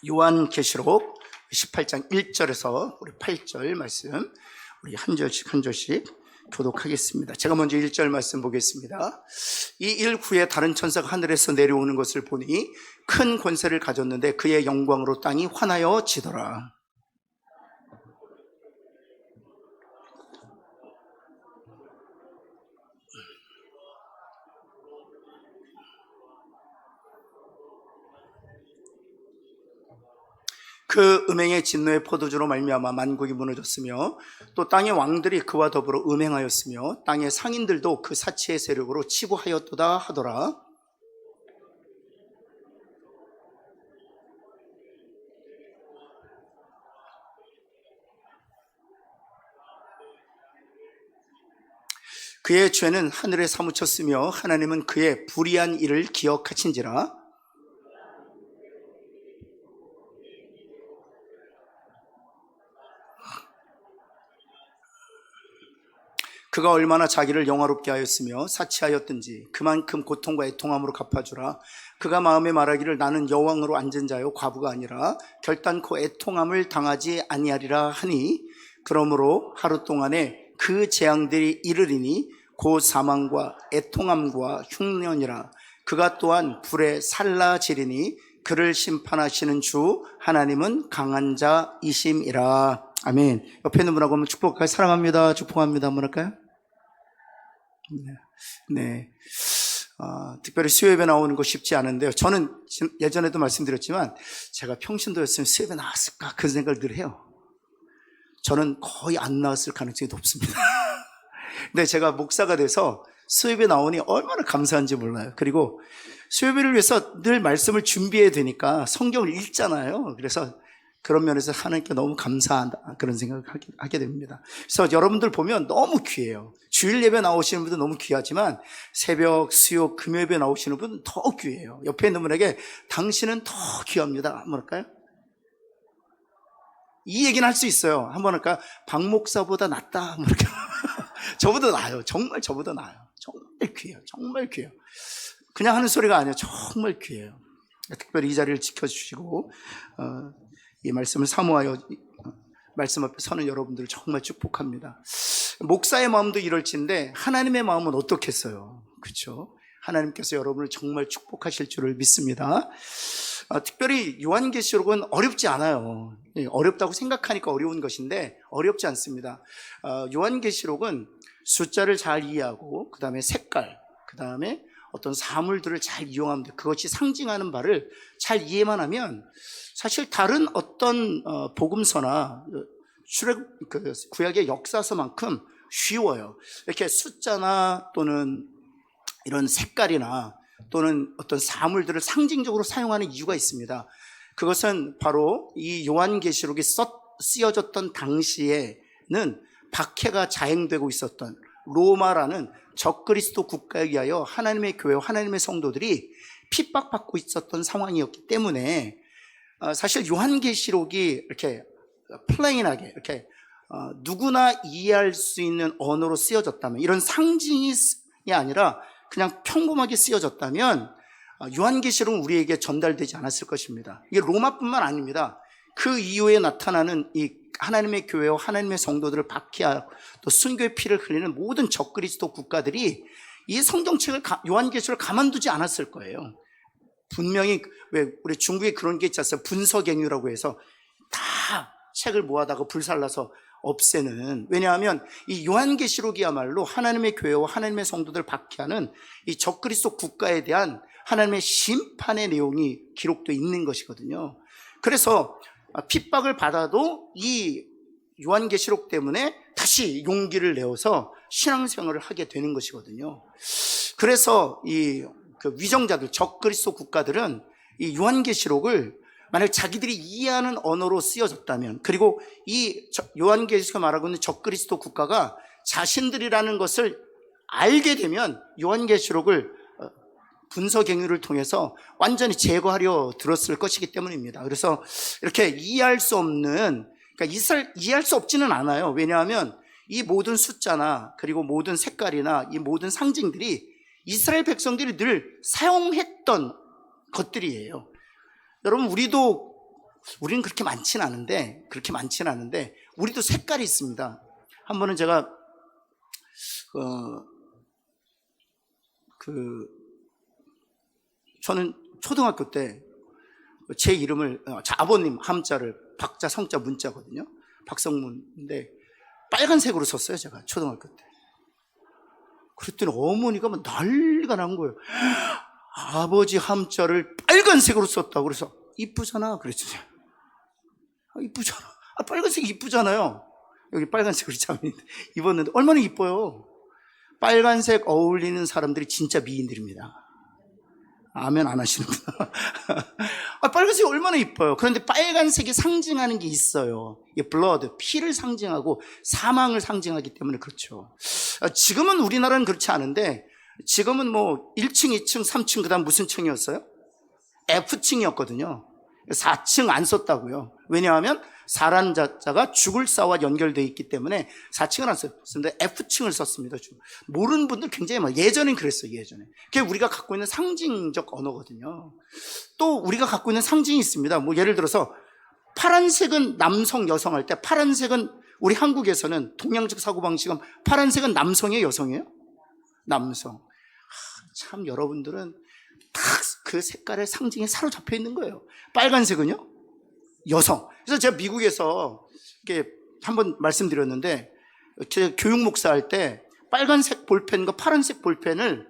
요한계시록 18장 1절에서 우리 8절 말씀 우리 한 절씩 한 절씩 교독하겠습니다. 제가 먼저 1절 말씀 보겠습니다. 이 일 후에 다른 천사가 하늘에서 내려오는 것을 보니 큰 권세를 가졌는데 그의 영광으로 땅이 환하여 지더라. 그 음행의 진노의 포도주로 말미암아 만국이 무너졌으며 또 땅의 왕들이 그와 더불어 음행하였으며 땅의 상인들도 그 사치의 세력으로 치부하였도다 하더라. 그의 죄는 하늘에 사무쳤으며 하나님은 그의 불의한 일을 기억하신지라. 그가 얼마나 자기를 영화롭게 하였으며 사치하였든지 그만큼 고통과 애통함으로 갚아주라. 그가 마음에 말하기를 나는 여왕으로 앉은 자요 과부가 아니라 결단코 애통함을 당하지 아니하리라 하니, 그러므로 하루 동안에 그 재앙들이 이르리니 곧 사망과 애통함과 흉년이라. 그가 또한 불에 살라지리니 그를 심판하시는 주 하나님은 강한 자이심이라. 아멘. 옆에 있는 분하고 한번 축복할까요? 사랑합니다. 축복합니다. 한번 할까요? 네. 특별히 수요예배 나오는 거 쉽지 않은데요. 저는 예전에도 말씀드렸지만 제가 평신도였으면 수요예배 나왔을까 그런 생각을 늘 해요. 저는 거의 안 나왔을 가능성이 높습니다. 근데 제가 목사가 돼서 수요예배 나오니 얼마나 감사한지 몰라요. 그리고 수요예배를 위해서 늘 말씀을 준비해야 되니까 성경을 읽잖아요. 그래서 그런 면에서 하나님께 너무 감사한다 그런 생각을 하게 됩니다. 그래서 여러분들 보면 너무 귀해요. 주일 예배 나오시는 분도 너무 귀하지만 새벽, 수요, 금요 예배 나오시는 분은 더 귀해요. 옆에 있는 분에게 당신은 더 귀합니다 한번 할까요? 이 얘기는 할 수 있어요. 한번 할까요? 박 목사보다 낫다 한번 할까요? 저보다 나아요. 정말 저보다 나아요. 정말 귀해요. 정말 귀해요. 그냥 하는 소리가 아니에요. 정말 귀해요. 특별히 이 자리를 지켜주시고 이 말씀을 사모하여 말씀 앞에 서는 여러분들을 정말 축복합니다. 목사의 마음도 이럴진데 하나님의 마음은 어떻겠어요? 그렇죠? 하나님께서 여러분을 정말 축복하실 줄을 믿습니다. 특별히 요한계시록은 어렵지 않아요. 어렵다고 생각하니까 어려운 것인데 어렵지 않습니다. 요한계시록은 숫자를 잘 이해하고 그 다음에 색깔, 그 다음에 어떤 사물들을 잘 이용하면 돼. 그것이 상징하는 바를 잘 이해만 하면 사실 다른 어떤 복음서나 구약의 역사서만큼 쉬워요. 이렇게 숫자나 또는 이런 색깔이나 또는 어떤 사물들을 상징적으로 사용하는 이유가 있습니다. 그것은 바로 이 요한계시록이 쓰여졌던 당시에는 박해가 자행되고 있었던 로마라는 적그리스도 국가에 의하여 하나님의 교회, 하나님의 성도들이 핍박받고 있었던 상황이었기 때문에 사실 요한계시록이 이렇게 플레인하게 이렇게 누구나 이해할 수 있는 언어로 쓰여졌다면, 이런 상징이 아니라 그냥 평범하게 쓰여졌다면 요한계시록은 우리에게 전달되지 않았을 것입니다. 이게 로마뿐만 아닙니다. 그 이후에 나타나는 이 하나님의 교회와 하나님의 성도들을 박해하고 또 순교의 피를 흘리는 모든 적그리스도 국가들이 이 성경책을 요한계시록을 가만두지 않았을 거예요. 분명히 왜 우리 중국에 그런 게 있지 않습니까? 분서갱유라고 해서 다 책을 모아다가 불살라서 없애는. 왜냐하면 이 요한계시록이야말로 하나님의 교회와 하나님의 성도들 박해하는 이 적그리스도 국가에 대한 하나님의 심판의 내용이 기록되어 있는 것이거든요. 그래서 핍박을 받아도 이 요한계시록 때문에 다시 용기를 내어서 신앙생활을 하게 되는 것이거든요. 그래서 이 위정자들, 적그리스도 국가들은 이 요한계시록을 만약 자기들이 이해하는 언어로 쓰여졌다면, 그리고 이 요한계시록이 말하고 있는 적그리스도 국가가 자신들이라는 것을 알게 되면 요한계시록을 분서갱유를 통해서 완전히 제거하려 들었을 것이기 때문입니다. 그래서 이렇게 이해할 수 없는, 그러니까 이해할 수 없지는 않아요. 왜냐하면 이 모든 숫자나 그리고 모든 색깔이나 이 모든 상징들이 이스라엘 백성들이 늘 사용했던 것들이에요. 여러분, 우리도 우리는 그렇게 많진 않은데, 우리도 색깔이 있습니다. 한 번은 제가, 저는 초등학교 때 제 이름을, 아버님 함자를 박자, 성자, 문자거든요. 박성문인데, 빨간색으로 썼어요, 제가 초등학교 때. 그랬더니 어머니가 막 난리가 난 거예요. 아버지 함자를 빨간색으로 썼다고. 그래서 이쁘잖아 그랬죠. 이쁘잖아. 빨간색이 이쁘잖아요. 여기 빨간색으로 참 입었는데 얼마나 이뻐요. 빨간색 어울리는 사람들이 진짜 미인들입니다. 아멘 안 하시는구나. 빨간색이 얼마나 이뻐요. 그런데 빨간색이 상징하는 게 있어요. 이 블러드, 피를 상징하고 사망을 상징하기 때문에 그렇죠. 지금은 우리나라는 그렇지 않은데, 지금은 뭐 1층, 2층, 3층, 그 다음 무슨 층이었어요? F층이었거든요. 4층 안 썼다고요. 왜냐하면 사라는 자가 죽을 사와 연결되어 있기 때문에 4층을 안 썼습니다. F층을 썼습니다. 모르는 분들 굉장히 많아요. 예전엔 그랬어요. 예전에. 그게 우리가 갖고 있는 상징적 언어거든요. 또 우리가 갖고 있는 상징이 있습니다. 뭐 예를 들어서 파란색은 남성, 여성 할 때, 파란색은 우리 한국에서는 동양적 사고방식은 파란색은 남성이에요, 여성이에요? 남성. 참 여러분들은 딱 그 색깔의 상징에 사로잡혀 있는 거예요. 빨간색은요? 여성. 그래서 제가 미국에서 이렇게 한번 말씀드렸는데, 제가 교육 목사 할 때 빨간색 볼펜과 파란색 볼펜을,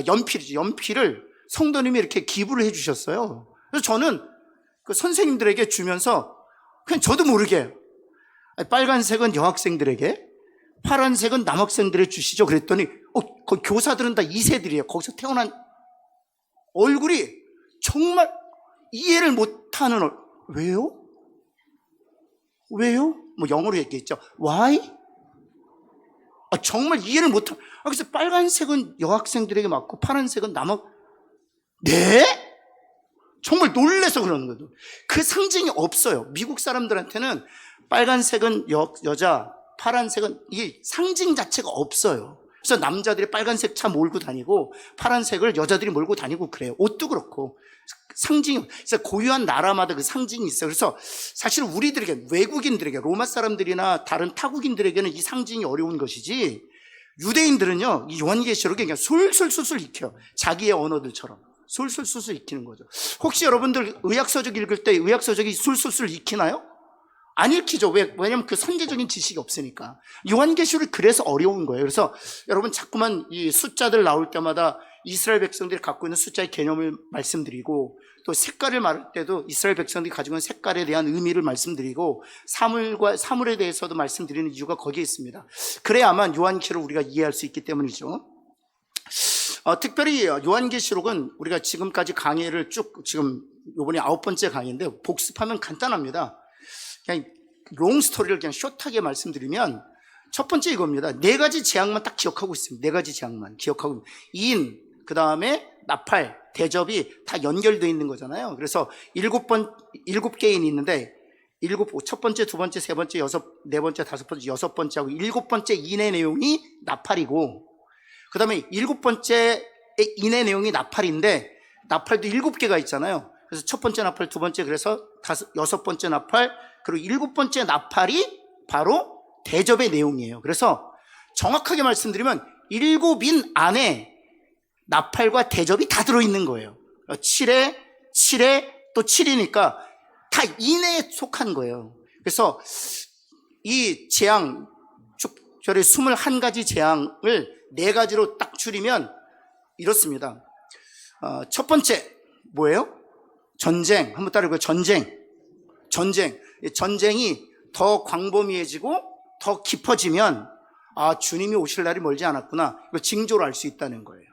연필을 성도님이 이렇게 기부를 해 주셨어요. 그래서 저는 그 선생님들에게 주면서 그냥 저도 모르게 빨간색은 여학생들에게, 파란색은 남학생들에게 주시죠. 그랬더니 그 교사들은 다 2세들이에요. 거기서 태어난 얼굴이 정말 이해를 못하는 왜요? 뭐 영어로 얘기했죠. Why? 정말 이해를 못하. 그래서 빨간색은 여학생들에게 맞고 파란색은 네? 정말 놀래서 그러는 거예요. 그 상징이 없어요. 미국 사람들한테는 빨간색은 여자, 파란색은 이게 상징 자체가 없어요. 그래서 남자들이 빨간색 차 몰고 다니고 파란색을 여자들이 몰고 다니고 그래요. 옷도 그렇고 상징이, 그래서 고유한 나라마다 그 상징이 있어요. 그래서 사실 우리들에게, 외국인들에게, 로마 사람들이나 다른 타국인들에게는 이 상징이 어려운 것이지, 유대인들은요 이 요한계시록에 그냥 술술술술 익혀요. 자기의 언어들처럼 술술술술 익히는 거죠. 혹시 여러분들 의학서적 읽을 때 의학서적이 술술술 익히나요? 안 읽히죠. 왜냐면 그 선제적인 지식이 없으니까. 요한계시록이 그래서 어려운 거예요. 그래서 여러분 자꾸만 이 숫자들 나올 때마다 이스라엘 백성들이 갖고 있는 숫자의 개념을 말씀드리고, 또 색깔을 말할 때도 이스라엘 백성들이 가지고 있는 색깔에 대한 의미를 말씀드리고, 사물에 대해서도 말씀드리는 이유가 거기에 있습니다. 그래야만 요한계시록을 우리가 이해할 수 있기 때문이죠. 특별히 요한계시록은 우리가 지금까지 강의를 쭉, 지금 이번에 9번째 강의인데 복습하면 간단합니다. 그냥 롱스토리를 그냥 숏하게 말씀드리면, 첫 번째 이겁니다. 4가지 재앙만 딱 기억하고 있습니다. 4가지 재앙만 기억하고, 인, 그 다음에 나팔, 대접이 다 연결되어 있는 거잖아요. 그래서 7개인이 있는데, 첫 번째, 두 번째, 세 번째, 네 번째, 다섯 번째, 여섯 번째 하고 7번째 인의 내용이 나팔이고, 그 다음에 7번째 인의 내용이 나팔인데, 나팔도 7개가 있잖아요. 그래서 첫 번째 나팔, 두 번째, 그래서 여섯 번째 나팔, 그리고 7번째 나팔이 바로 대접의 내용이에요. 그래서 정확하게 말씀드리면 7인 안에 나팔과 대접이 다 들어있는 거예요. 7에 또 7이니까 다 인에 속한 거예요. 그래서 이 재앙, 축절의 21가지 재앙을 4가지로 딱 줄이면 이렇습니다. 첫 번째 뭐예요? 전쟁. 한번 따라해볼까요? 전쟁이 더 광범위해지고 더 깊어지면, 주님이 오실 날이 멀지 않았구나, 이걸 징조로 알 수 있다는 거예요.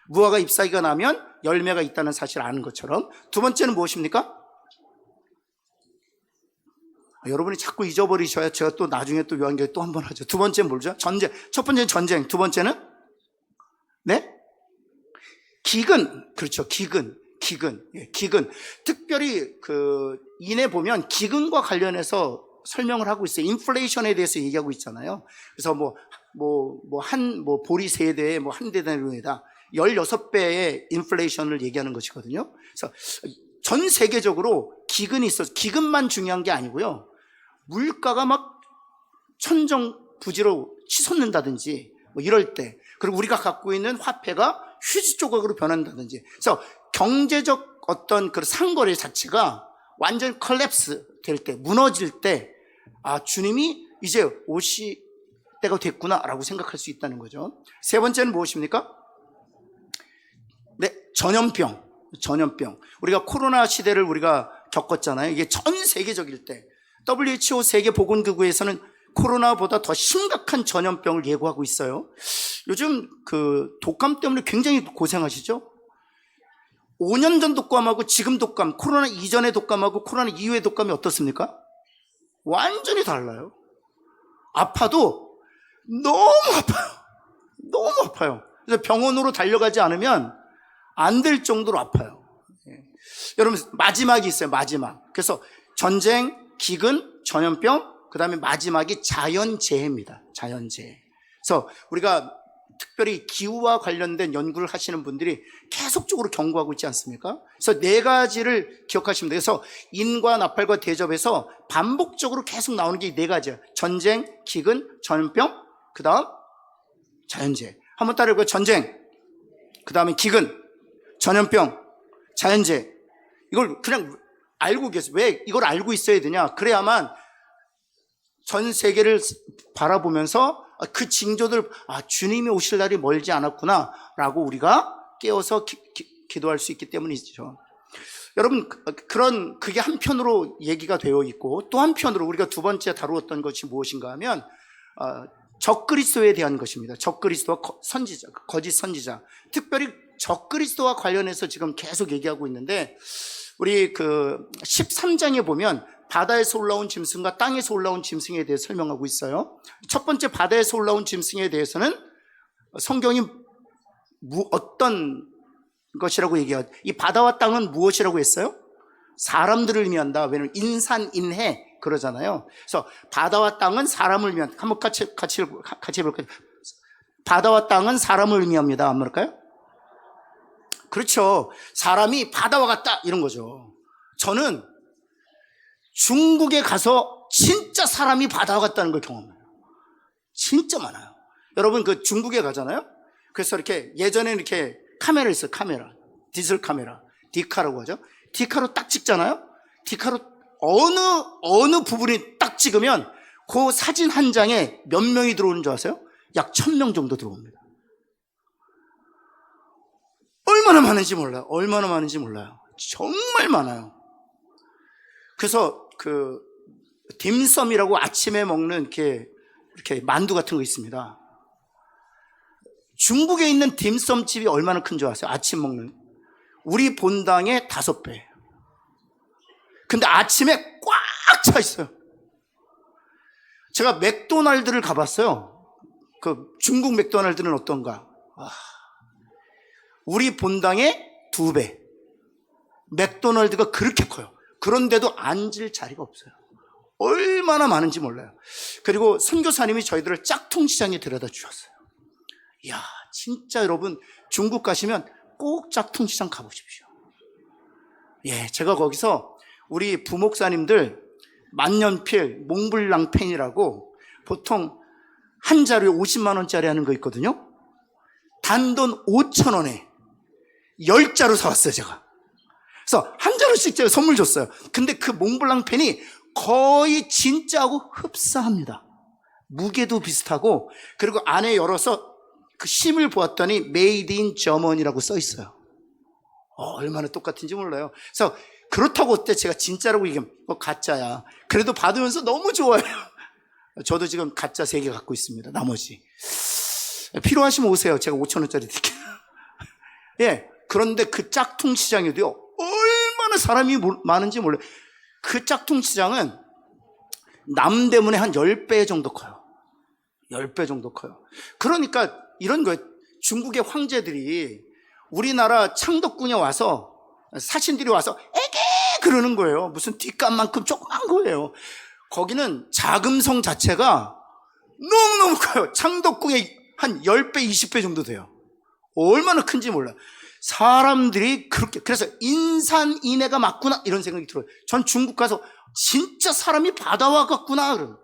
무화과 잎사귀가 나면 열매가 있다는 사실을 아는 것처럼. 두 번째는 무엇입니까? 여러분이 자꾸 잊어버리셔야 제가 또 나중에 또 요한계시록 또 한 번 하죠. 두 번째는 뭐죠? 전쟁. 첫 번째는 전쟁. 두 번째는 네? 기근. 그렇죠. 기근. 특별히 그 인에 보면 기근과 관련해서 설명을 하고 있어요. 인플레이션에 대해서 얘기하고 있잖아요. 그래서 보리 세대에 한 대단위로다 16배의 인플레이션을 얘기하는 것이거든요. 그래서 전 세계적으로 기근이 있어서 기근만 중요한 게 아니고요. 물가가 막 천정부지로 치솟는다든지 뭐 이럴 때, 그리고 우리가 갖고 있는 화폐가 휴지 조각으로 변한다든지, 그래서 경제적 어떤 그 상거래 자체가 완전 컬랩스 될 때, 무너질 때, 아, 주님이 이제 오실 때가 됐구나라고 생각할 수 있다는 거죠. 세 번째는 무엇입니까? 네, 전염병. 우리가 코로나 시대를 우리가 겪었잖아요. 이게 전 세계적일 때 WHO 세계보건기구에서는 코로나보다 더 심각한 전염병을 예고하고 있어요. 요즘 그 독감 때문에 굉장히 고생하시죠? 5년 전 독감하고 지금 독감, 코로나 이전의 독감하고 코로나 이후의 독감이 어떻습니까? 완전히 달라요. 아파도 너무 아파요. 그래서 병원으로 달려가지 않으면 안 될 정도로 아파요. 여러분, 마지막이 있어요. 마지막. 그래서 전쟁, 기근, 전염병, 그 다음에 마지막이 자연재해입니다. 자연재해. 그래서 우리가 특별히 기후와 관련된 연구를 하시는 분들이 계속적으로 경고하고 있지 않습니까? 그래서 네 가지를 기억하시면 돼요. 그래서 인과 나팔과 대접에서 반복적으로 계속 나오는 게 네 가지예요. 전쟁, 기근, 전염병, 그 다음 자연재해. 한번 따라해볼까요? 전쟁, 그 다음에 기근, 전염병, 자연재해. 이걸 그냥 알고 계세요. 왜 이걸 알고 있어야 되냐? 그래야만 전 세계를 바라보면서 그 징조들, 아, 주님이 오실 날이 멀지 않았구나 라고 우리가 깨어서 기도할 수 있기 때문이죠. 여러분, 그게 한편으로 얘기가 되어 있고, 또 한편으로 우리가 두 번째 다루었던 것이 무엇인가 하면 적그리스도에 대한 것입니다. 적그리스도와 선지자, 거짓 선지자. 특별히 적그리스도와 관련해서 지금 계속 얘기하고 있는데, 우리 그 13장에 보면 바다에서 올라온 짐승과 땅에서 올라온 짐승에 대해 설명하고 있어요. 첫 번째 바다에서 올라온 짐승에 대해서는 성경이 어떤 것이라고 얘기하죠? 이 바다와 땅은 무엇이라고 했어요? 사람들을 의미한다. 왜냐하면 인산인해 그러잖아요. 그래서 바다와 땅은 사람을 의미한다. 한번 같이 해볼까요? 바다와 땅은 사람을 의미합니다. 안 그럴까요? 그렇죠. 사람이 바다와 같다 이런 거죠. 저는 중국에 가서 진짜 사람이 바다와 같다는 걸 경험해요. 진짜 많아요. 여러분, 그 중국에 가잖아요. 그래서 이렇게 예전에 이렇게 카메라 있어요. 카메라, 디지털 카메라, 디카라고 하죠. 디카로 딱 찍잖아요. 디카로 어느 부분이 딱 찍으면 그 사진 한 장에 몇 명이 들어오는 줄 아세요? 약 1000명 정도 들어옵니다. 얼마나 많은지 몰라요. 정말 많아요. 그래서 그 딤섬이라고 아침에 먹는 이렇게 만두 같은 거 있습니다. 중국에 있는 딤섬집이 얼마나 큰 줄 아세요? 아침 먹는 우리 본당의 5배. 근데 아침에 꽉 차 있어요. 제가 맥도날드를 가봤어요. 그 중국 맥도날드는 어떤가? 우리 본당의 2배. 맥도날드가 그렇게 커요. 그런데도 앉을 자리가 없어요. 얼마나 많은지 몰라요. 그리고 선교사님이 저희들을 짝퉁시장에 데려다 주셨어요. 이야, 진짜 여러분, 중국 가시면 꼭 짝퉁시장 가보십시오. 예, 제가 거기서 우리 부목사님들 만년필, 몽블랑펜이라고 보통 한 자루에 50만 원짜리 하는 거 있거든요. 단돈 5,000원에 10자루 사왔어요, 제가. 그래서 한 자루씩 제가 선물 줬어요. 근데 그 몽블랑펜이 거의 진짜하고 흡사합니다. 무게도 비슷하고, 그리고 안에 열어서 그 심을 보았더니 Made in Germany라고 써 있어요. 얼마나 똑같은지 몰라요. 그래서 그렇다고 어때 제가 진짜라고 얘기하면 가짜야. 그래도 받으면서 너무 좋아요. 저도 지금 가짜 3개 갖고 있습니다. 나머지 필요하시면 오세요. 제가 5,000원짜리 드릴게요. 예, 그런데 그 짝퉁 시장에도요, 얼마나 사람이 많은지 몰라요. 그 짝퉁 시장은 남대문에 한 10배 정도 커요. 10배 정도 커요. 그러니까 이런 거예요. 중국의 황제들이 우리나라 창덕궁에 와서, 사신들이 와서 에게 그러는 거예요. 무슨 뒷감만큼 조그만 거예요. 거기는 자금성 자체가 너무너무 커요. 창덕궁에 한 10배, 20배 정도 돼요. 얼마나 큰지 몰라요. 사람들이 그렇게, 그래서 인산인해가 맞구나 이런 생각이 들어요. 전 중국 가서 진짜 사람이 바다와 같구나.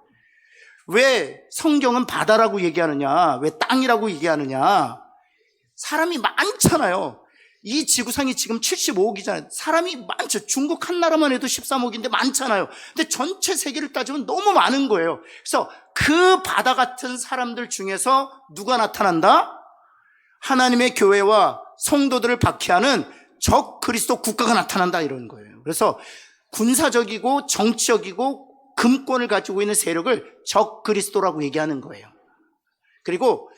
왜 성경은 바다라고 얘기하느냐, 왜 땅이라고 얘기하느냐, 사람이 많잖아요. 이 지구상이 지금 75억이잖아요. 사람이 많죠. 중국 한 나라만 해도 13억인데 많잖아요. 근데 전체 세계를 따지면 너무 많은 거예요. 그래서 그 바다 같은 사람들 중에서 누가 나타난다? 하나님의 교회와 성도들을 박해하는 적 그리스도 국가가 나타난다 이런 거예요. 그래서 군사적이고 정치적이고 금권을 가지고 있는 세력을 적 그리스도라고 얘기하는 거예요. 그리고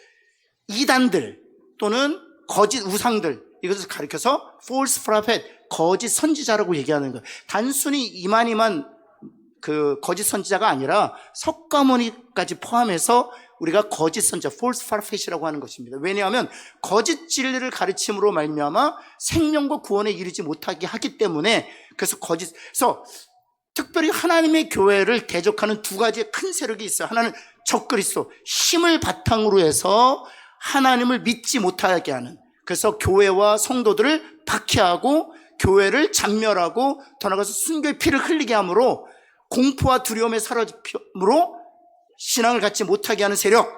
이단들 또는 거짓 우상들, 이것을 가리켜서 false prophet, 거짓 선지자라고 얘기하는 거예요. 단순히 이만 그 거짓 선지자가 아니라 석가모니까지 포함해서 우리가 거짓 선지자, false prophet이라고 하는 것입니다. 왜냐하면 거짓 진리를 가르침으로 말미암아 생명과 구원에 이르지 못하게 하기 때문에, 그래서 그래서 특별히 하나님의 교회를 대적하는 두 가지의 큰 세력이 있어요. 하나는 적그리스도, 힘을 바탕으로 해서 하나님을 믿지 못하게 하는, 그래서 교회와 성도들을 박해하고 교회를 잔멸하고 더 나아가서 순교의 피를 흘리게 함으로 공포와 두려움에 사로잡힘으로 신앙을 갖지 못하게 하는 세력.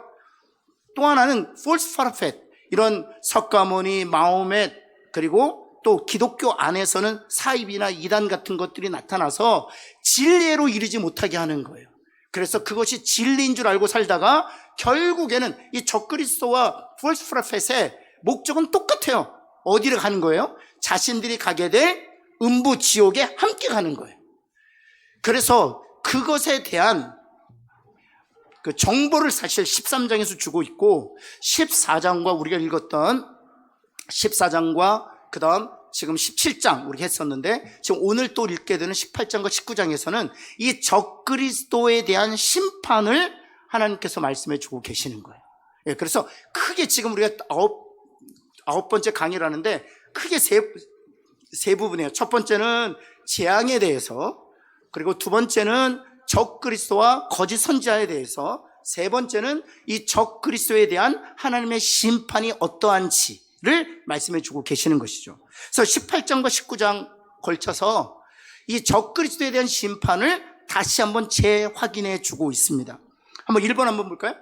또 하나는 false prophet, 이런 석가모니, 마호멧, 그리고 또 기독교 안에서는 사입이나 이단 같은 것들이 나타나서 진리로 이르지 못하게 하는 거예요. 그래서 그것이 진리인 줄 알고 살다가 결국에는 이 적그리스도와 false prophet의 목적은 똑같아요. 어디를 가는 거예요? 자신들이 가게 될 음부 지옥에 함께 가는 거예요. 그래서 그것에 대한 그 정보를 사실 13장에서 주고 있고, 14장과 우리가 읽었던 14장과 그 다음 지금 17장 우리 했었는데, 지금 오늘 또 읽게 되는 18장과 19장에서는 이 적그리스도에 대한 심판을 하나님께서 말씀해 주고 계시는 거예요. 예, 그래서 크게 지금 우리가 아홉 번째 강의를 하는데 크게 세 부분이에요. 첫 번째는 재앙에 대해서, 그리고 두 번째는 적그리스도와 거짓 선지자에 대해서, 세 번째는 이 적그리스도에 대한 하나님의 심판이 어떠한지를 말씀해 주고 계시는 것이죠. 그래서 18장과 19장 걸쳐서 이 적그리스도에 대한 심판을 다시 한번 재확인해 주고 있습니다. 한번 1번 한번 볼까요?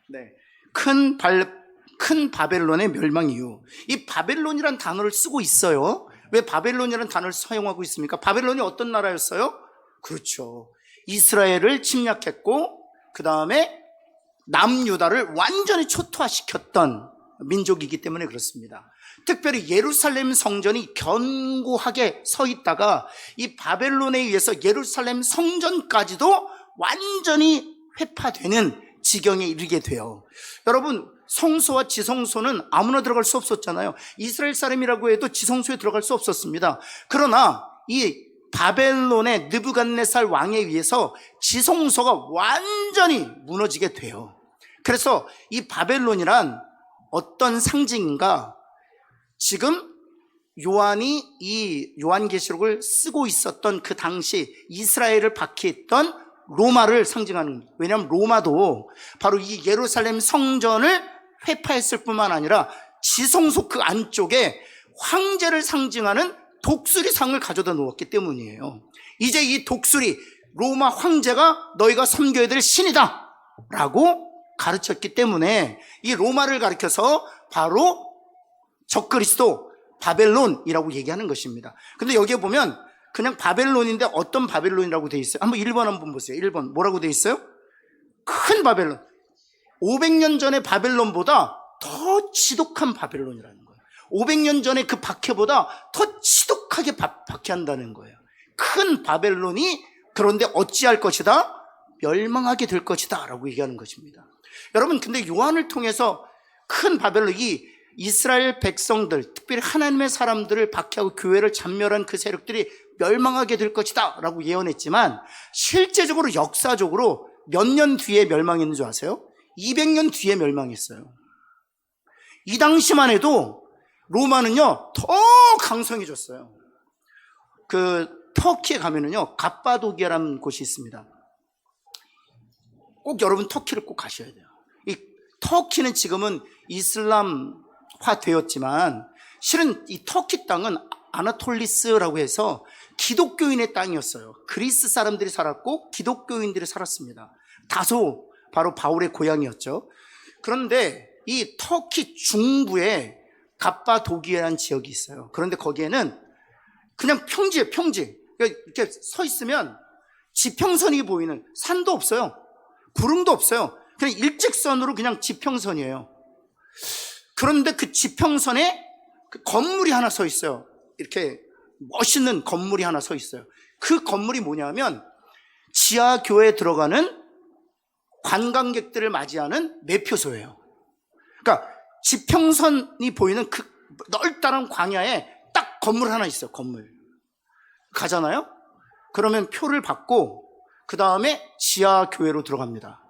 네. 큰 바벨론의 멸망 이후. 이 바벨론이라는 단어를 쓰고 있어요. 왜 바벨론이라는 단어를 사용하고 있습니까? 바벨론이 어떤 나라였어요? 그렇죠. 이스라엘을 침략했고, 그 다음에 남유다를 완전히 초토화시켰던 민족이기 때문에 그렇습니다. 특별히 예루살렘 성전이 견고하게 서 있다가 이 바벨론에 의해서 예루살렘 성전까지도 완전히 회파되는 지경에 이르게 돼요. 여러분, 성소와 지성소는 아무나 들어갈 수 없었잖아요. 이스라엘 사람이라고 해도 지성소에 들어갈 수 없었습니다. 그러나 이 바벨론의 느부갓네살 왕에 의해서 지성소가 완전히 무너지게 돼요. 그래서 이 바벨론이란 어떤 상징인가? 지금 요한이 이 요한계시록을 쓰고 있었던 그 당시 이스라엘을 박해했던 로마를 상징하는 거예요. 왜냐하면 로마도 바로 이 예루살렘 성전을 회파했을 뿐만 아니라 지성소 그 안쪽에 황제를 상징하는 독수리상을 가져다 놓았기 때문이에요. 이제 이 독수리, 로마 황제가 너희가 섬겨야 될 신이다 라고 가르쳤기 때문에 이 로마를 가리켜서 바로 적그리스도, 바벨론이라고 얘기하는 것입니다. 근데 여기에 보면 그냥 바벨론인데 어떤 바벨론이라고 돼 있어요? 한번 1번 한번 보세요. 1번 뭐라고 돼 있어요? 큰 바벨론. 500년 전의 바벨론보다 더 지독한 바벨론이라는 거예요. 500년 전에 그 박해보다 더 지독하게 박해한다는 거예요. 큰 바벨론이 그런데 어찌할 것이다? 멸망하게 될 것이다 라고 얘기하는 것입니다. 여러분, 근데 요한을 통해서 큰 바벨론이 이스라엘 백성들, 특별히 하나님의 사람들을 박해하고 교회를 잔멸한 그 세력들이 멸망하게 될 것이다 라고 예언했지만, 실제적으로 역사적으로 몇 년 뒤에 멸망했는 줄 아세요? 200년 뒤에 멸망했어요. 이 당시만 해도 로마는요 더 강성해졌어요. 그 터키에 가면은요 갑바도기아라는 곳이 있습니다. 꼭 여러분 터키를 꼭 가셔야 돼요. 이 터키는 지금은 이슬람화 되었지만 실은 이 터키 땅은 아나톨리스라고 해서 기독교인의 땅이었어요. 그리스 사람들이 살았고 기독교인들이 살았습니다. 다소 바로 바울의 고향이었죠. 그런데 이 터키 중부에 갑바도기아라는 지역이 있어요. 그런데 거기에는 그냥 평지예요, 평지. 이렇게 서 있으면 지평선이 보이는, 산도 없어요. 구름도 없어요. 그냥 일직선으로 그냥 지평선이에요. 그런데 그 지평선에 그 건물이 하나 서 있어요. 이렇게 멋있는 건물이 하나 서 있어요. 그 건물이 뭐냐면 지하교회에 들어가는 관광객들을 맞이하는 매표소예요. 그러니까 지평선이 보이는 그 넓다란 광야에 딱 건물 하나 있어요. 건물 가잖아요. 그러면 표를 받고 그 다음에 지하교회로 들어갑니다.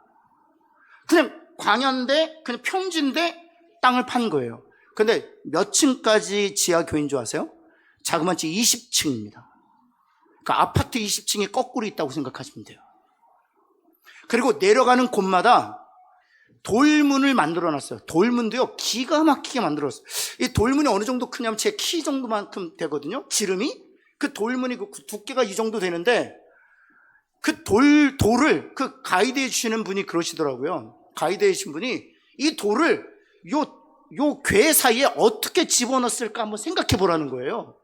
그냥 광야인데 그냥 평지인데 땅을 판 거예요. 근데 몇 층까지 지하교회인 줄 아세요? 자그마치 20층입니다. 그러니까 아파트 20층이 거꾸로 있다고 생각하시면 돼요. 그리고 내려가는 곳마다 돌문을 만들어놨어요. 돌문도요 기가 막히게 만들었어요. 이 돌문이 어느 정도 크냐면 제 키 정도만큼 되거든요. 지름이. 그 돌문이 그 두께가 이 정도 되는데 그 돌을 그 가이드해 주시는 분이 그러시더라고요. 가이드해 주신 분이 이 돌을 요 궤 사이에 어떻게 집어넣었을까 한번 생각해 보라는 거예요.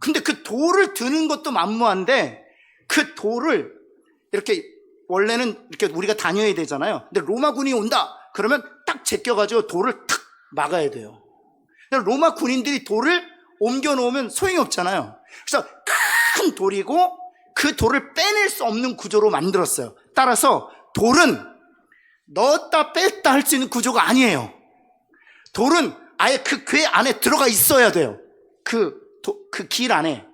근데 그 돌을 드는 것도 만무한데 그 돌을 이렇게 원래는 이렇게 우리가 다녀야 되잖아요. 근데 로마군이 온다 그러면 딱 제껴가지고 돌을 탁 막아야 돼요. 로마 군인들이 돌을 옮겨 놓으면 소용이 없잖아요. 그래서 큰 돌이고 그 돌을 빼낼 수 없는 구조로 만들었어요. 따라서 돌은 넣었다 뺐다 할 수 있는 구조가 아니에요. 돌은 아예 그 궤 안에 들어가 있어야 돼요. 그 길 안에.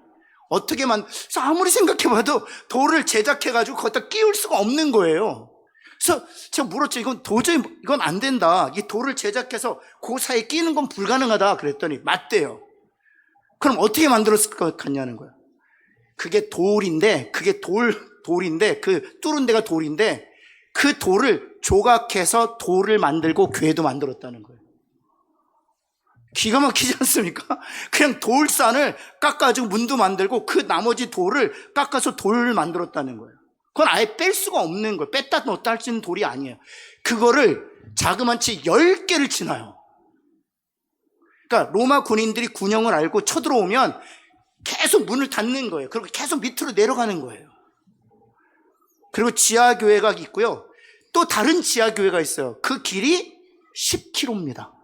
그래서 아무리 생각해봐도 돌을 제작해가지고 거기다 끼울 수가 없는 거예요. 그래서 제가 물었죠. 이건 안 된다. 이 돌을 제작해서 그 사이에 끼는 건 불가능하다. 그랬더니 맞대요. 그럼 어떻게 만들었을 것 같냐는 거예요. 그게 돌인데, 돌인데, 그 뚫은 데가 돌인데, 그 돌을 조각해서 돌을 만들고 궤도 만들었다는 거예요. 기가 막히지 않습니까? 그냥 돌산을 깎아가지고 문도 만들고 그 나머지 돌을 깎아서 돌을 만들었다는 거예요. 그건 아예 뺄 수가 없는 거예요. 뺐다 넣었다 할 수 있는 돌이 아니에요. 그거를 자그마치 10개를 지나요. 그러니까 로마 군인들이 군형을 알고 쳐들어오면 계속 문을 닫는 거예요. 그리고 계속 밑으로 내려가는 거예요. 그리고 지하교회가 있고요. 또 다른 지하교회가 있어요. 그 길이 10km입니다.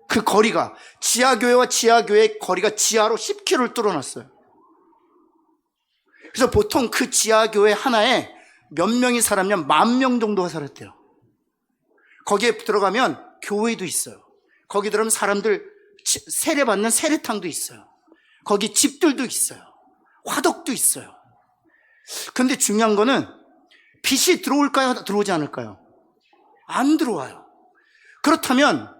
그 거리가, 지하교회와 지하교회의 거리가 지하로 10km를 뚫어놨어요. 그래서 보통 그 지하교회 하나에 몇 명이 살았냐면 10,000명 정도가 살았대요. 거기에 들어가면 교회도 있어요. 거기 들어가면 사람들 세례받는 세례탕도 있어요. 거기 집들도 있어요. 화덕도 있어요. 그런데 중요한 거는 빛이 들어올까요? 들어오지 않을까요? 안 들어와요. 그렇다면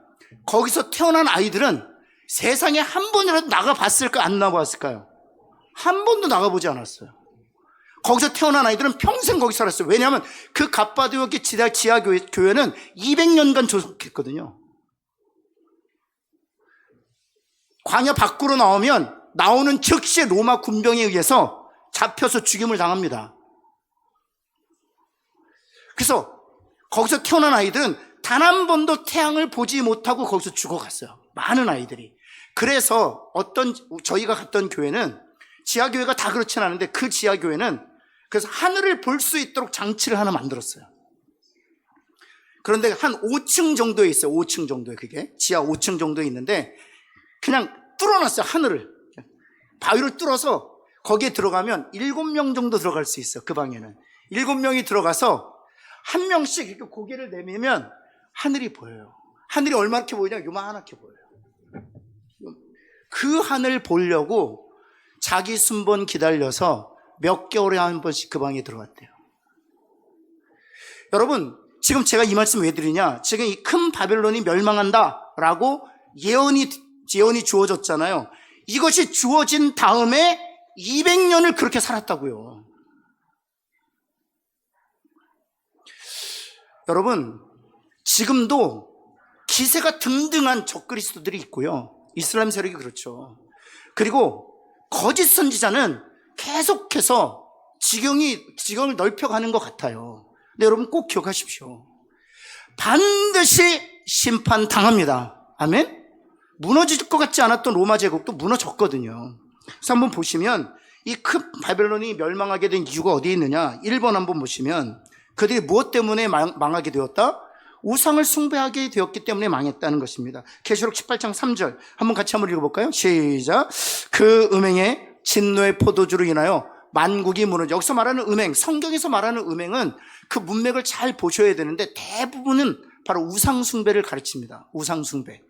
거기서 태어난 아이들은 세상에 한 번이라도 나가봤을까? 안 나가봤을까요? 한 번도 나가보지 않았어요. 거기서 태어난 아이들은 평생 거기 살았어요. 왜냐하면 그 갑바도기 지하교회는 200년간 조속했거든요. 광야 밖으로 나오는 즉시 로마 군병에 의해서 잡혀서 죽임을 당합니다. 그래서 거기서 태어난 아이들은 단 한 번도 태양을 보지 못하고 거기서 죽어갔어요. 많은 아이들이. 그래서 저희가 갔던 교회는, 지하교회가 다 그렇진 않은데 그 지하교회는 그래서 하늘을 볼 수 있도록 장치를 하나 만들었어요. 그런데 한 5층 정도에 있어요. 5층 정도에, 그게 지하 5층 정도에 있는데 그냥 뚫어놨어요. 하늘을 바위를 뚫어서 거기에 들어가면 7명 정도 들어갈 수 있어요. 그 방에는 7명이 들어가서 한 명씩 이렇게 고개를 내밀면 하늘이 보여요. 하늘이 얼마나 보이냐? 요만하게 보여요. 그 하늘 보려고 자기 순번 기다려서 몇 개월에 한 번씩 그 방에 들어갔대요. 여러분, 지금 제가 이 말씀 왜 드리냐? 지금 이 큰 바벨론이 멸망한다라고 예언이 주어졌잖아요. 이것이 주어진 다음에 200년을 그렇게 살았다고요. 여러분, 지금도 기세가 등등한 적그리스도들이 있고요. 이슬람 세력이 그렇죠. 그리고 거짓 선지자는 계속해서 지경을 넓혀가는 것 같아요. 근데 여러분 꼭 기억하십시오. 반드시 심판당합니다. 아멘? 무너질 것 같지 않았던 로마 제국도 무너졌거든요. 그래서 한번 보시면 이 큰 바벨론이 멸망하게 된 이유가 어디에 있느냐? 1번 한번 보시면 그들이 무엇 때문에 망하게 되었다? 우상을 숭배하게 되었기 때문에 망했다는 것입니다. 계시록 18장 3절 한번 같이 한번 읽어볼까요? 시작. 그 음행의 진노의 포도주로 인하여 만국이 무너져. 여기서 말하는 음행, 성경에서 말하는 음행은 그 문맥을 잘 보셔야 되는데 대부분은 바로 우상 숭배를 가르칩니다. 우상 숭배.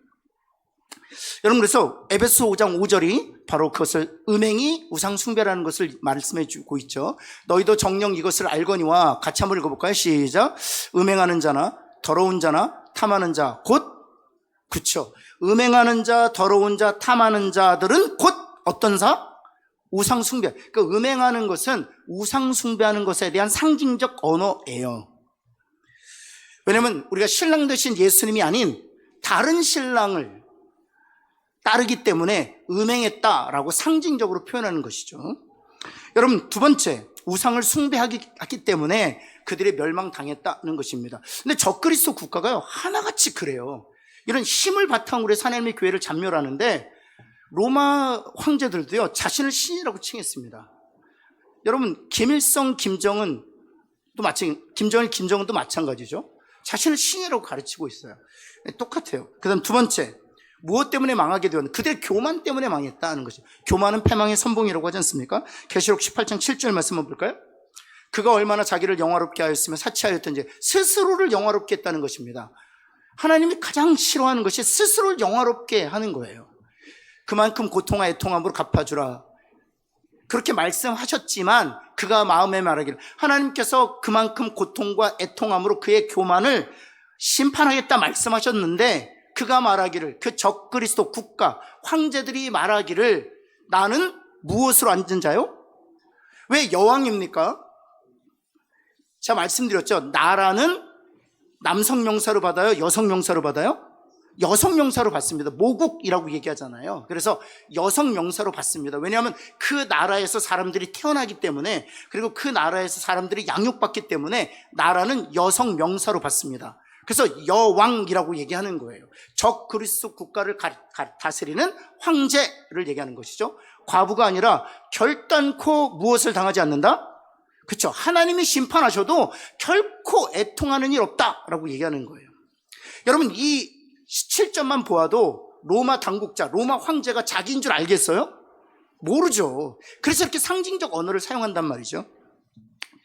여러분 그래서 에베소 5장 5절이 바로 그것을 음행이 우상 숭배라는 것을 말씀해 주고 있죠. 너희도 정녕 이것을 알거니와 같이 한번 읽어볼까요? 시작. 음행하는 자나 더러운 자나 탐하는 자 곧 그쵸. 음행하는 자, 더러운 자, 탐하는 자들은 곧 어떤 자? 우상 숭배. 그 음행하는 것은 우상 숭배하는 것에 대한 상징적 언어예요. 왜냐하면 우리가 신랑 되신 예수님이 아닌 다른 신랑을 따르기 때문에 음행했다라고 상징적으로 표현하는 것이죠. 여러분 두 번째, 우상을 숭배하기 때문에 그들이 멸망당했다는 것입니다. 근데 적그리스도 국가가 하나같이 그래요. 이런 힘을 바탕으로 해서 하나님의 교회를 잔멸하는데 로마 황제들도요 자신을 신이라고 칭했습니다. 여러분 김일성, 김정은도 김정은도 마찬가지죠. 자신을 신이라고 가르치고 있어요. 똑같아요. 그다음 두 번째, 무엇 때문에 망하게 되었나? 그들의 교만 때문에 망했다는 것이죠. 교만은 패망의 선봉이라고 하지 않습니까? 계시록 18장 7절 말씀 한번 볼까요? 그가 얼마나 자기를 영화롭게 하였으며 사치하였던지 스스로를 영화롭게 했다는 것입니다. 하나님이 가장 싫어하는 것이 스스로를 영화롭게 하는 거예요. 그만큼 고통과 애통함으로 갚아주라. 그렇게 말씀하셨지만 그가 마음에 말하기를 하나님께서 그만큼 고통과 애통함으로 그의 교만을 심판하겠다 말씀하셨는데 그가 말하기를, 그 적그리스도 국가 황제들이 말하기를 나는 무엇으로 앉은 자요? 왜 여왕입니까? 제가 말씀드렸죠. 나라는 남성 명사로 받아요? 여성 명사로 받아요? 여성 명사로 받습니다. 모국이라고 얘기하잖아요. 그래서 여성 명사로 받습니다. 왜냐하면 그 나라에서 사람들이 태어나기 때문에, 그리고 그 나라에서 사람들이 양육받기 때문에 나라는 여성 명사로 받습니다. 그래서 여왕이라고 얘기하는 거예요. 적그리스도 국가를 다스리는 황제를 얘기하는 것이죠. 과부가 아니라 결단코 무엇을 당하지 않는다? 그렇죠. 하나님이 심판하셔도 결코 애통하는 일 없다라고 얘기하는 거예요. 여러분 이 7점만 보아도 로마 당국자, 로마 황제가 자기인 줄 알겠어요? 모르죠. 그래서 이렇게 상징적 언어를 사용한단 말이죠.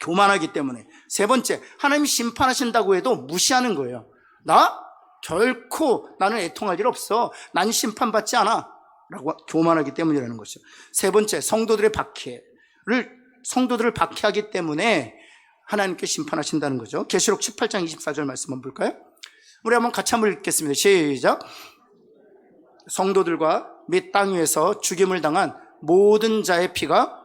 교만하기 때문에. 세 번째, 하나님이 심판하신다고 해도 무시하는 거예요. 결코 나는 애통할 일 없어. 난 심판받지 않아. 라고 교만하기 때문이라는 것이죠. 세 번째, 성도들을 박해하기 때문에 하나님께 심판하신다는 거죠. 계시록 18장 24절 말씀 한번 볼까요? 우리 한번 같이 한번 읽겠습니다. 시작. 성도들과 및 땅 위에서 죽임을 당한 모든 자의 피가,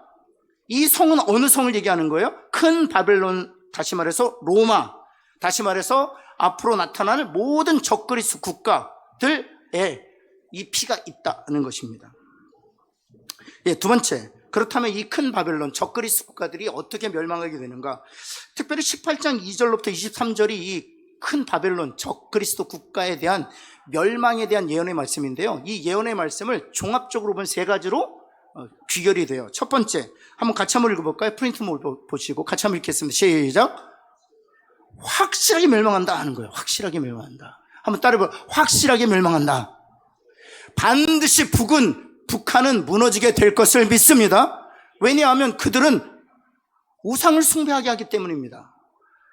이 성은 어느 성을 얘기하는 거예요? 큰 바벨론, 다시 말해서 로마, 다시 말해서 앞으로 나타날 모든 적그리스도 국가들에 이 피가 있다는 것입니다. 두 번째, 그렇다면 이 큰 바벨론, 적그리스도 국가들이 어떻게 멸망하게 되는가? 특별히 18장 2절로부터 23절이 이 큰 바벨론, 적그리스도 국가에 대한 멸망에 대한 예언의 말씀인데요. 이 예언의 말씀을 종합적으로 보면 세 가지로 귀결이 돼요. 첫 번째, 한번 같이 한번 읽어볼까요? 프린트 보시고 같이 한번 읽겠습니다. 시작. 확실하게 멸망한다 하는 거예요. 확실하게 멸망한다. 한번 따라해봐요. 확실하게 멸망한다. 반드시 북한은 무너지게 될 것을 믿습니다. 왜냐하면 그들은 우상을 숭배하게 하기 때문입니다.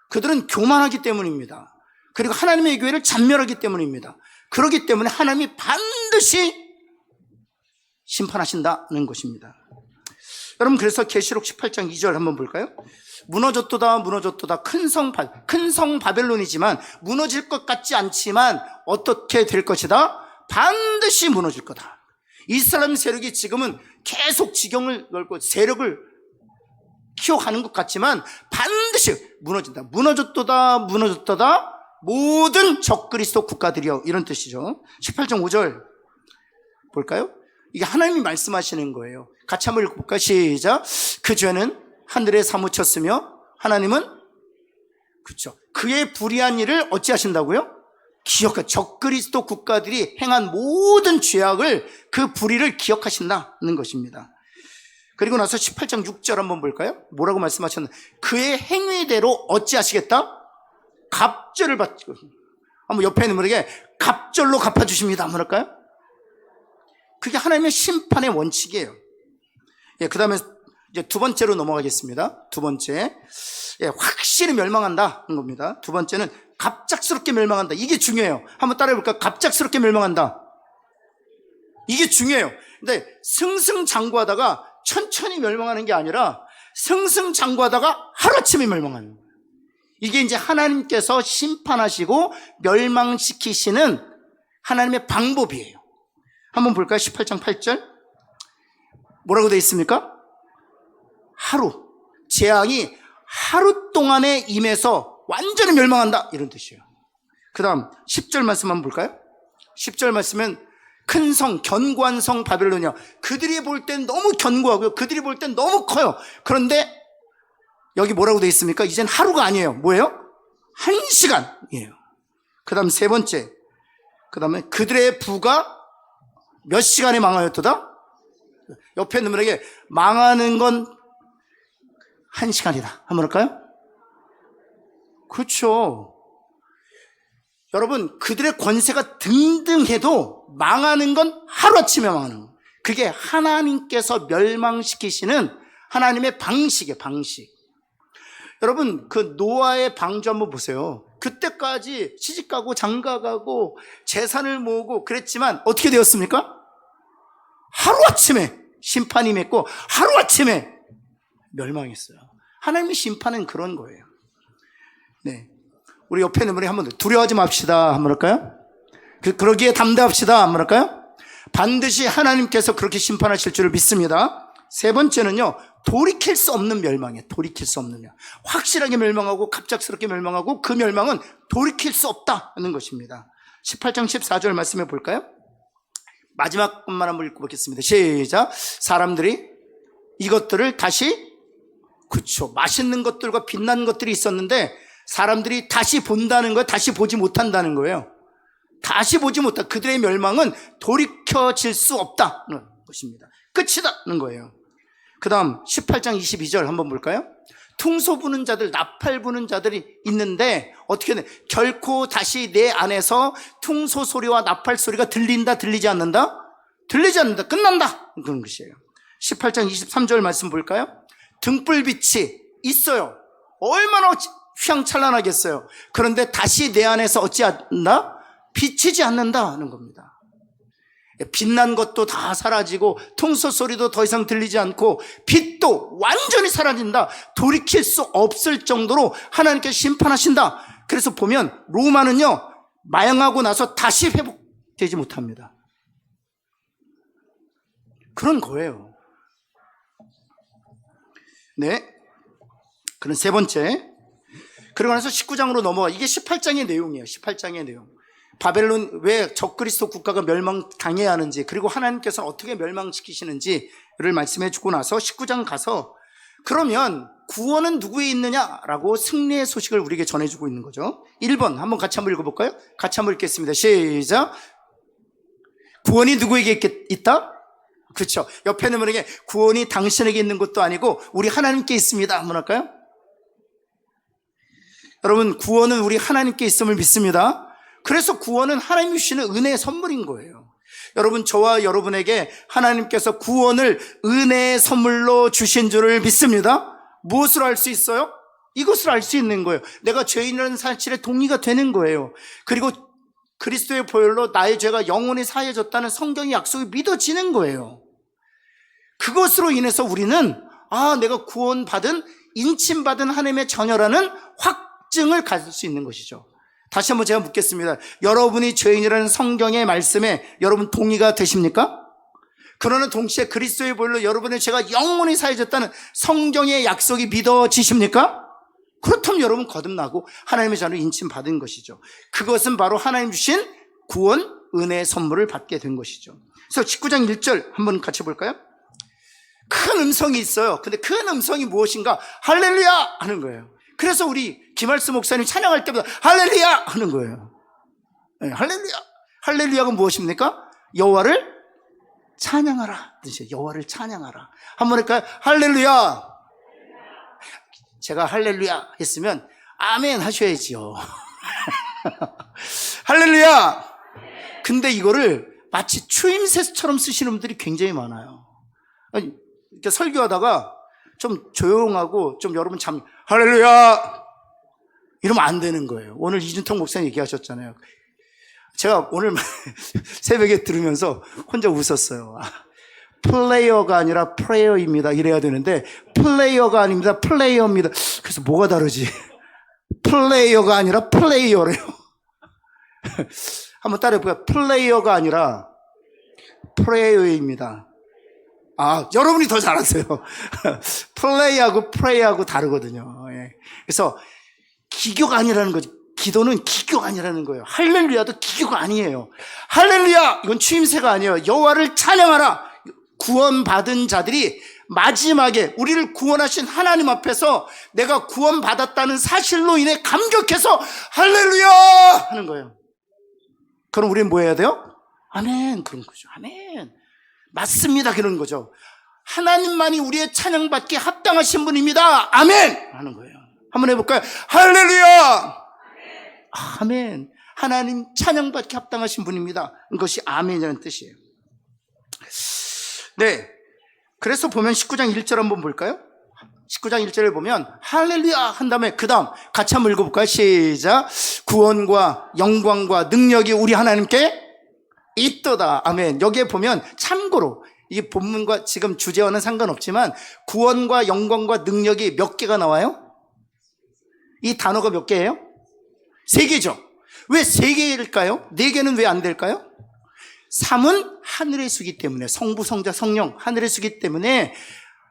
그들은 교만하기 때문입니다. 그리고 하나님의 교회를 잔멸하기 때문입니다. 그렇기 때문에 하나님이 반드시 심판하신다는 것입니다. 여러분 그래서 계시록 18장 2절 한번 볼까요? 무너졌도다 큰 성 바벨론이지만 무너질 것 같지 않지만 어떻게 될 것이다? 반드시 무너질 거다. 이슬람 세력이 지금은 계속 지경을 넓고 세력을 키워가는 것 같지만 반드시 무너진다. 무너졌도다 모든 적그리스도 국가들이여, 이런 뜻이죠. 18장 5절 볼까요? 이게 하나님이 말씀하시는 거예요. 같이 한번 읽어볼까요? 시작. 그 죄는 하늘에 사무쳤으며 하나님은, 그렇죠, 그의 불의한 일을 어찌하신다고요? 기억하, 적그리스도 국가들이 행한 모든 죄악을, 그 불의를 기억하신다는 것입니다. 그리고 나서 18장 6절 한번 볼까요? 뭐라고 말씀하셨나? 그의 행위대로 어찌하시겠다? 갑절을 받고. 한번 옆에 있는 분에게 갑절로 갚아주십니다 한번 할까요? 그게 하나님의 심판의 원칙이에요. 예, 그 다음에 이제 두 번째로 넘어가겠습니다. 두 번째, 예, 확실히 멸망한다는 겁니다. 두 번째는 갑작스럽게 멸망한다. 이게 중요해요. 한번 따라해볼까요? 갑작스럽게 멸망한다. 이게 중요해요. 근데 승승장구하다가 천천히 멸망하는 게 아니라 승승장구하다가 하루아침에 멸망하는 거예요. 이게 이제 하나님께서 심판하시고 멸망시키시는 하나님의 방법이에요. 한번 볼까요? 18장 8절 뭐라고 되어 있습니까? 하루, 재앙이 하루 동안에 임해서 완전히 멸망한다, 이런 뜻이에요. 그 다음 10절 말씀 한번 볼까요? 10절 말씀은 큰 성, 견고한 성 바벨론이야. 그들이 볼 땐 너무 견고하고요, 그들이 볼 땐 너무 커요. 그런데 여기 뭐라고 되어 있습니까? 이젠 하루가 아니에요. 뭐예요? 1시간이에요. 그 다음 세 번째, 그 다음에 그들의 부가 몇 시간에 망하였도다? 옆에 있는 분에게 망하는 건 1시간이다 한번 할까요? 그렇죠. 여러분, 그들의 권세가 등등해도 망하는 건 하루아침에 망하는 거예요. 그게 하나님께서 멸망시키시는 하나님의 방식이에요, 방식. 여러분, 그 노아의 방주 한번 보세요. 그때까지 시집가고 장가가고 재산을 모으고 그랬지만 어떻게 되었습니까? 하루아침에 심판이 맺고 하루아침에 멸망했어요. 하나님의 심판은 그런 거예요. 네, 우리 옆에 있는 분이 한번 두려워하지 맙시다 한번 할까요? 그러기에 담대합시다 한번 할까요? 반드시 하나님께서 그렇게 심판하실 줄을 믿습니다. 세 번째는요, 돌이킬 수 없는 멸망이에요. 돌이킬 수 없는 멸망. 확실하게 멸망하고 갑작스럽게 멸망하고 그 멸망은 돌이킬 수 없다는 것입니다. 18장 14절 말씀해 볼까요? 마지막 것만 한번 읽어보겠습니다. 시작. 사람들이 이것들을 다시, 그쵸, 맛있는 것들과 빛난 것들이 있었는데 사람들이 다시 본다는 거예요. 다시 보지 못한다는 거예요. 다시 보지 못한, 그들의 멸망은 돌이켜질 수 없다는 것입니다. 끝이다는 거예요. 그 다음 18장 22절 한번 볼까요? 퉁소 부는 자들, 나팔 부는 자들이 있는데 어떻게 돼? 결코 다시 내 안에서 퉁소 소리와 나팔 소리가 들린다, 들리지 않는다? 들리지 않는다, 끝난다, 그런 것이에요. 18장 23절 말씀 볼까요? 등불빛이 있어요. 얼마나 휘황찬란하겠어요. 그런데 다시 내 안에서 어찌 않나? 비치지 않는다는 겁니다. 빛난 것도 다 사라지고 통소 소리도 더 이상 들리지 않고 빛도 완전히 사라진다. 돌이킬 수 없을 정도로 하나님께서 심판하신다. 그래서 보면 로마는요, 망하고 나서 다시 회복되지 못합니다. 그런 거예요. 네, 그런 세 번째. 그리고 나서 19장으로 넘어가. 이게 18장의 내용이에요. 18장의 내용. 바벨론, 왜 적그리스도 국가가 멸망당해야 하는지, 그리고 하나님께서는 어떻게 멸망시키시는지를 말씀해 주고 나서 19장 가서 그러면 구원은 누구에 있느냐라고 승리의 소식을 우리에게 전해주고 있는 거죠. 1번 한번 같이 한번 읽어볼까요? 같이 한번 읽겠습니다. 시작. 구원이 누구에게 있다? 그렇죠. 옆에 있는 분에게 구원이 당신에게 있는 것도 아니고 우리 하나님께 있습니다 한번 할까요? 여러분, 구원은 우리 하나님께 있음을 믿습니다. 그래서 구원은 하나님이 주시는 은혜의 선물인 거예요. 여러분, 저와 여러분에게 하나님께서 구원을 은혜의 선물로 주신 줄을 믿습니다. 무엇으로 알 수 있어요? 이것을 알 수 있는 거예요. 내가 죄인이라는 사실에 동의가 되는 거예요. 그리고 그리스도의 보혈로 나의 죄가 영원히 사해졌다는 성경의 약속이 믿어지는 거예요. 그것으로 인해서 우리는 내가 구원받은, 인침받은 하나님의 자녀라는 확증을 가질 수 있는 것이죠. 다시 한번 제가 묻겠습니다. 여러분이 죄인이라는 성경의 말씀에 여러분 동의가 되십니까? 그러나 동시에 그리스도의 보혈로 여러분의 죄가 영원히 사해졌다는 성경의 약속이 믿어지십니까? 그렇다면 여러분 거듭나고 하나님의 자녀로 인침받은 것이죠. 그것은 바로 하나님 주신 구원, 은혜의 선물을 받게 된 것이죠. 그래서 19장 1절 한번 같이 볼까요? 큰 음성이 있어요. 근데 큰 음성이 무엇인가? 할렐루야 하는 거예요. 그래서 우리 김할수 목사님 찬양할 때마다 할렐루야 하는 거예요. 네, 할렐루야. 할렐루야가 무엇입니까? 여호와를 찬양하라 뜻이에요. 여호와를 찬양하라. 한번 할까요? 할렐루야. 제가 할렐루야 했으면 아멘 하셔야지요. 할렐루야. 근데 이거를 마치 추임새처럼 쓰시는 분들이 굉장히 많아요. 아니, 이렇게 설교하다가 좀 조용하고 좀 여러분 할렐루야 이러면 안 되는 거예요. 오늘 이준통 목사님 얘기하셨잖아요. 제가 오늘 새벽에 들으면서 혼자 웃었어요. 플레이어가 아니라 프레이어입니다 이래야 되는데 플레이어가 아닙니다 플레이어입니다. 그래서 뭐가 다르지? 플레이어가 아니라 플레이어래요. 한번 따라해볼까요? 플레이어가 아니라 프레이어입니다. 아, 여러분이 더 잘하세요. 플레이하고 프레이하고 다르거든요. 예. 그래서 기교가 아니라는 거죠. 기도는 기교가 아니라는 거예요. 할렐루야도 기교가 아니에요. 할렐루야 이건 추임새가 아니에요. 여호와를 찬양하라. 구원받은 자들이 마지막에 우리를 구원하신 하나님 앞에서 내가 구원받았다는 사실로 인해 감격해서 할렐루야 하는 거예요. 그럼 우리는 뭐 해야 돼요? 아멘 그런 거죠. 아멘 맞습니다 그런 거죠. 하나님만이 우리의 찬양받기에 합당하신 분입니다. 아멘 하는 거예요. 한번 해볼까요? 할렐루야 아멘. 하나님 찬양받기 합당하신 분입니다. 이것이 아멘이라는 뜻이에요. 네. 그래서 보면 19장 1절 한번 볼까요? 19장 1절을 보면 할렐루야 한 다음에 그 다음 같이 한번 읽어볼까요? 시작. 구원과 영광과 능력이 우리 하나님께 있도다. 아멘. 여기에 보면 참고로 이 본문과 지금 주제와는 상관없지만 구원과 영광과 능력이 몇 개가 나와요? 이 단어가 몇 개예요? 3개죠. 왜 3개일까요? 4개는 왜 안 될까요? 3은 하늘의 수기 때문에 성부, 성자, 성령 하늘의 수기 때문에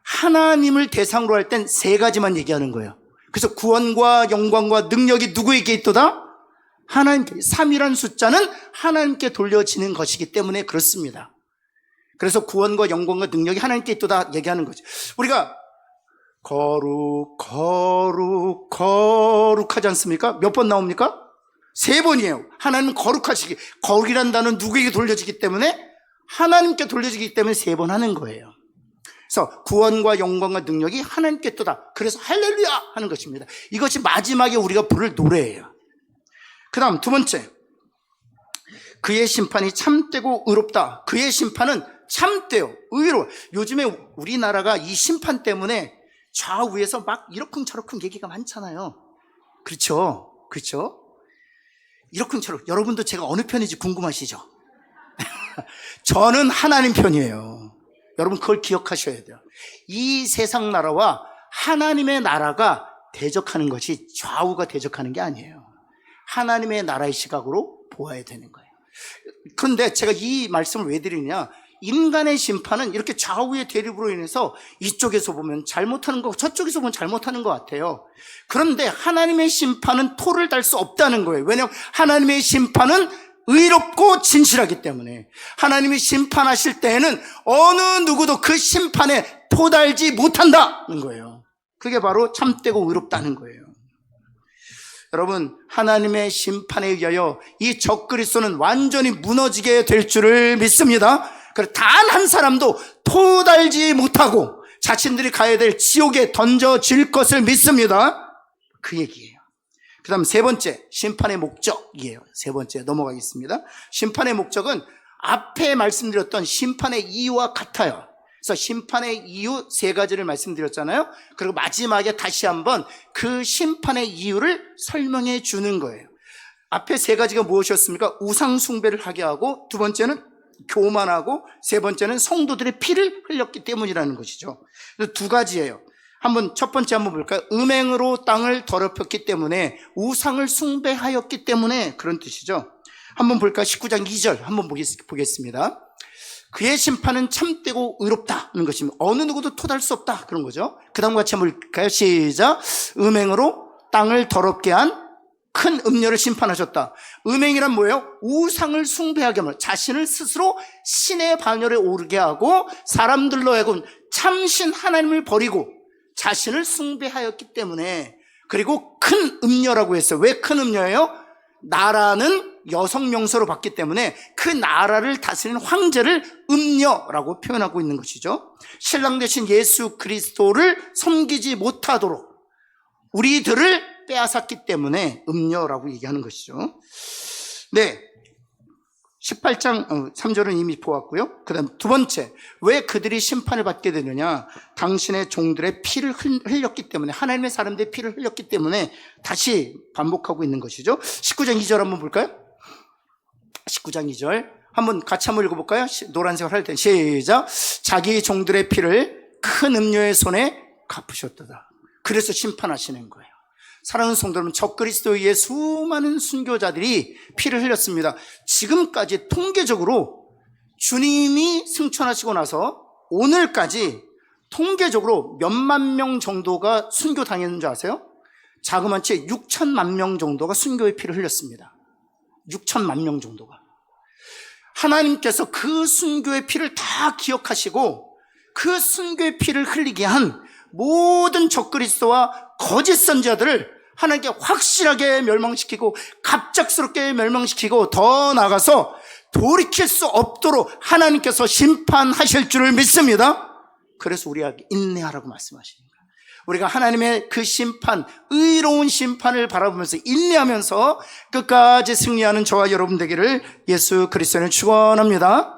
하나님을 대상으로 할 땐 3가지만 얘기하는 거예요. 그래서 구원과 영광과 능력이 누구에게 있도다? 하나님께. 3이라는 숫자는 하나님께 돌려지는 것이기 때문에 그렇습니다. 그래서 구원과 영광과 능력이 하나님께 있도다 얘기하는 거죠. 우리가 거룩 거룩 거룩하지 않습니까? 몇 번 나옵니까? 3번이에요. 하나님은 거룩하시기. 거룩이라는 단어는 누구에게 돌려지기 때문에 하나님께 돌려지기 때문에 3번 하는 거예요. 그래서 구원과 영광과 능력이 하나님께 있도다. 그래서 할렐루야 하는 것입니다. 이것이 마지막에 우리가 부를 노래예요. 그 다음 두 번째, 그의 심판이 참되고 의롭다. 그의 심판은 참되요 의로워. 요즘에 우리나라가 이 심판 때문에 좌우에서 막 이러쿵저러쿵 얘기가 많잖아요. 그렇죠? 그렇죠? 이러쿵저러쿵. 여러분도 제가 어느 편인지 궁금하시죠? 저는 하나님 편이에요. 여러분 그걸 기억하셔야 돼요. 이 세상 나라와 하나님의 나라가 대적하는 것이 좌우가 대적하는 게 아니에요. 하나님의 나라의 시각으로 보아야 되는 거예요. 그런데 제가 이 말씀을 왜 드리느냐, 인간의 심판은 이렇게 좌우의 대립으로 인해서 이쪽에서 보면 잘못하는 거, 저쪽에서 보면 잘못하는 것 같아요. 그런데 하나님의 심판은 토를 달 수 없다는 거예요. 왜냐하면 하나님의 심판은 의롭고 진실하기 때문에 하나님이 심판하실 때에는 어느 누구도 그 심판에 토달지 못한다는 거예요. 그게 바로 참되고 의롭다는 거예요. 여러분, 하나님의 심판에 의하여 이 적그리스도는 완전히 무너지게 될 줄을 믿습니다. 그래서 단 한 사람도 토달지 못하고 자신들이 가야 될 지옥에 던져질 것을 믿습니다. 그 얘기예요. 그 다음 세 번째, 심판의 목적이에요. 세 번째 넘어가겠습니다. 심판의 목적은 앞에 말씀드렸던 심판의 이유와 같아요. 그래서 심판의 이유 3가지를 말씀드렸잖아요. 그리고 마지막에 다시 한번 그 심판의 이유를 설명해 주는 거예요. 앞에 3가지가 무엇이었습니까? 우상 숭배를 하게 하고, 두 번째는 교만하고, 세 번째는 성도들의 피를 흘렸기 때문이라는 것이죠. 2가지예요. 첫 번째 한번 볼까요? 음행으로 땅을 더럽혔기 때문에, 우상을 숭배하였기 때문에, 그런 뜻이죠. 한번 볼까요? 19장 2절 한번 보겠습니다. 그의 심판은 참되고 의롭다는 것입니다. 어느 누구도 토달 수 없다, 그런 거죠. 그 다음 같이 한번 볼까요? 시작. 음행으로 땅을 더럽게 한 큰 음녀를 심판하셨다. 음행이란 뭐예요? 우상을 숭배하게 하며 자신을 스스로 신의 반열에 오르게 하고 사람들로 하여금 참신 하나님을 버리고 자신을 숭배하였기 때문에, 그리고 큰 음녀라고 했어요. 왜 큰 음녀예요? 나라는 여성 명사로 봤기 때문에 그 나라를 다스리는 황제를 음녀라고 표현하고 있는 것이죠. 신랑 되신 예수 그리스도를 섬기지 못하도록 우리들을 빼앗았기 때문에 음녀라고 얘기하는 것이죠. 네, 18장 3절은 이미 보았고요. 그 다음 두 번째, 왜 그들이 심판을 받게 되느냐? 당신의 종들의 피를 흘렸기 때문에, 하나님의 사람들의 피를 흘렸기 때문에 다시 반복하고 있는 것이죠. 19장 2절 한번 볼까요? 19장 2절 한번 같이 한번 읽어볼까요? 노란색을 할 때 시작. 자기 종들의 피를 큰 음녀의 손에 갚으셨도다. 그래서 심판하시는 거예요. 사랑하는 성도 여러분, 적그리스도의 수많은 순교자들이 피를 흘렸습니다. 지금까지 통계적으로 주님이 승천하시고 나서 오늘까지 통계적으로 몇만 명 정도가 순교당했는 줄 아세요? 자그마치 6천만 명 정도가 순교의 피를 흘렸습니다. 6천만 명 정도가. 하나님께서 그 순교의 피를 다 기억하시고 그 순교의 피를 흘리게 한 모든 적그리스도와 거짓 선지자들을 하나님께 확실하게 멸망시키고 갑작스럽게 멸망시키고 더 나아가서 돌이킬 수 없도록 하나님께서 심판하실 줄을 믿습니다. 그래서 우리에게 인내하라고 말씀하시는 거예요. 우리가 하나님의 그 심판, 의로운 심판을 바라보면서 인내하면서 끝까지 승리하는 저와 여러분 되기를 예수 그리스도는 축원합니다.